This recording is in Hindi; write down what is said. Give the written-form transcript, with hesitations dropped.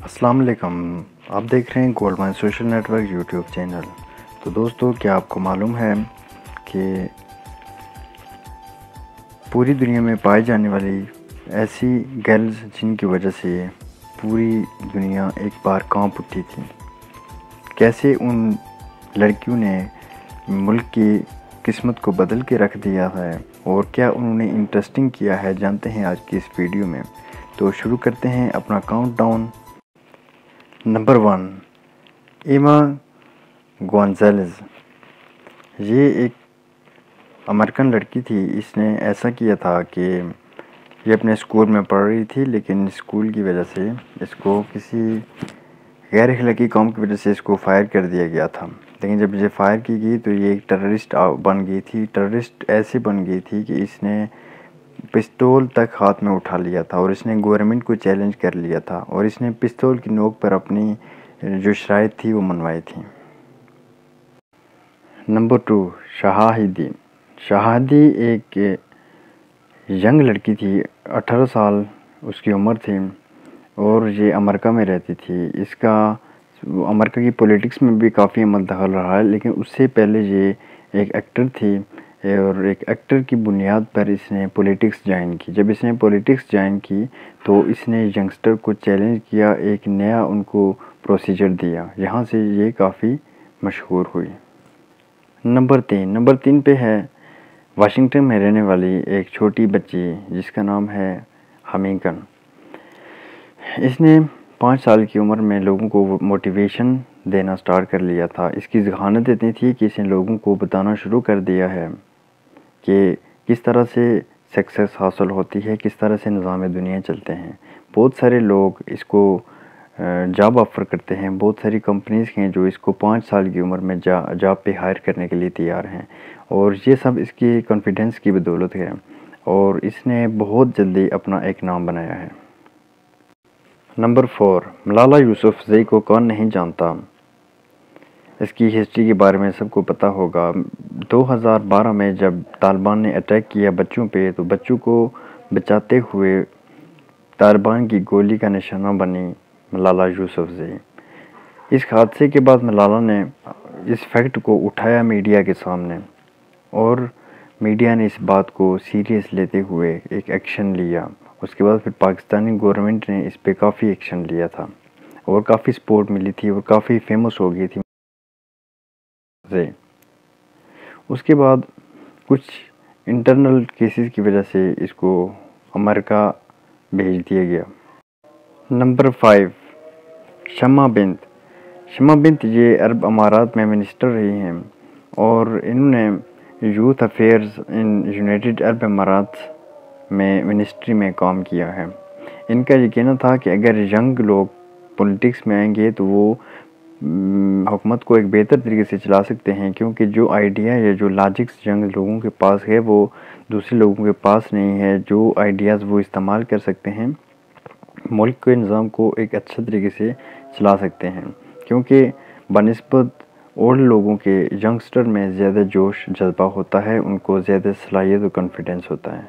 अस्सलाम वालेकुम। आप देख रहे हैं Goldman social network YouTube channel. तो दोस्तों, क्या आपको मालूम है कि पूरी दुनिया में पाई जाने वाली ऐसी गर्ल्स जिनकी वजह से पूरी दुनिया एक बार कांप उठी थी, कैसे उन लड़कियों ने मुल्क की किस्मत को बदल के रख दिया है और क्या उन्होंने इंटरेस्टिंग किया है, जानते हैं आज की इस वीडियो में। तो शुरू करते हैं अपना काउंटडाउन। नंबर 1, एमा गोंजालेज। ये एक अमेरिकन लड़की थी। इसने ऐसा किया था कि ये अपने स्कूल में पढ़ रही थी, लेकिन स्कूल की वजह से इसको किसी गैर अखलाकी काम की वजह से इसको फायर कर दिया गया था। लेकिन जब ये फायर की गई तो ये एक टेररिस्ट बन गई थी। टेररिस्ट ऐसे बन गई थी कि इसने पिस्तौल तक हाथ में उठा लिया था और इसने गवर्नमेंट को चैलेंज कर लिया था और इसने पिस्तौल की नोक पर अपनी जो शराइत थी वो मनवाई थी। नंबर 2, शाहिदी। शाहिदी एक यंग लड़की थी, 18 साल उसकी उम्र थी और ये अमेरिका में रहती थी। इसका अमेरिका की पॉलिटिक्स में भी काफ़ी अमल दखल रहा है, लेकिन उससे पहले ये एक एक्टर थी और एक एक्टर की बुनियाद पर इसने पॉलिटिक्स ज्वाइन की। जब इसने पॉलिटिक्स ज्वाइन की तो इसने यंगस्टर को चैलेंज किया, एक नया उनको प्रोसीजर दिया। यहाँ से ये काफ़ी मशहूर हुई। नंबर 3 पे है वाशिंगटन में रहने वाली एक छोटी बच्ची जिसका नाम है हमीगन। इसने 5 साल की उम्र में लोगों को मोटिवेशन देना स्टार्ट कर लिया था। इसकी ज़हानत इतनी थी कि इसने लोगों को बताना शुरू कर दिया है कि किस तरह से सक्सेस हासिल होती है, किस तरह से निज़ाम दुनिया चलते हैं। बहुत सारे लोग इसको जॉब ऑफ़र करते हैं, बहुत सारी कंपनीज़ हैं जो इसको 5 साल की उम्र में जॉब पे हायर करने के लिए तैयार हैं और ये सब इसकी कॉन्फिडेंस की बदौलत है और इसने बहुत जल्दी अपना एक नाम बनाया है। नंबर 4, मलाला यूसुफ़ज़ई को कौन नहीं जानता। इसकी हिस्ट्री के बारे में सबको पता होगा। 2012 में जब तालिबान ने अटैक किया बच्चों पे, तो बच्चों को बचाते हुए तालिबान की गोली का निशाना बनी मलाला यूसुफ़ज़ई। इस हादसे के बाद मलाला ने इस फैक्ट को उठाया मीडिया के सामने और मीडिया ने इस बात को सीरियस लेते हुए एक एक्शन लिया। उसके बाद फिर पाकिस्तानी गवर्नमेंट ने इस पे काफ़ी एक्शन लिया था और काफ़ी सपोर्ट मिली थी और काफ़ी फेमस हो गई थी। उसके बाद कुछ इंटरनल केसेस की वजह से इसको अमेरिका भेज दिया गया। नंबर 5, शम्मा बिंत ये अरब अमारात में मिनिस्टर रही हैं और इन्होंने youth affairs in United Arab अमारात में मिनिस्ट्री में काम किया है। इनका ये कहना था कि अगर यंग लोग पॉलिटिक्स में आएंगे तो वो हुकूमत को एक बेहतर तरीके से चला सकते हैं, क्योंकि जो आइडिया या जो लॉजिक्स यंग लोगों के पास है वो दूसरे लोगों के पास नहीं है। जो आइडियाज़ वो इस्तेमाल कर सकते हैं, मुल्क के निज़ाम को एक अच्छे तरीके से चला सकते हैं, क्योंकि बनिस्बत ओल्ड लोगों के यंगस्टर में ज़्यादा जोश जज्बा होता है, उनको ज़्यादा सलाहियत और कॉन्फिडेंस होता है।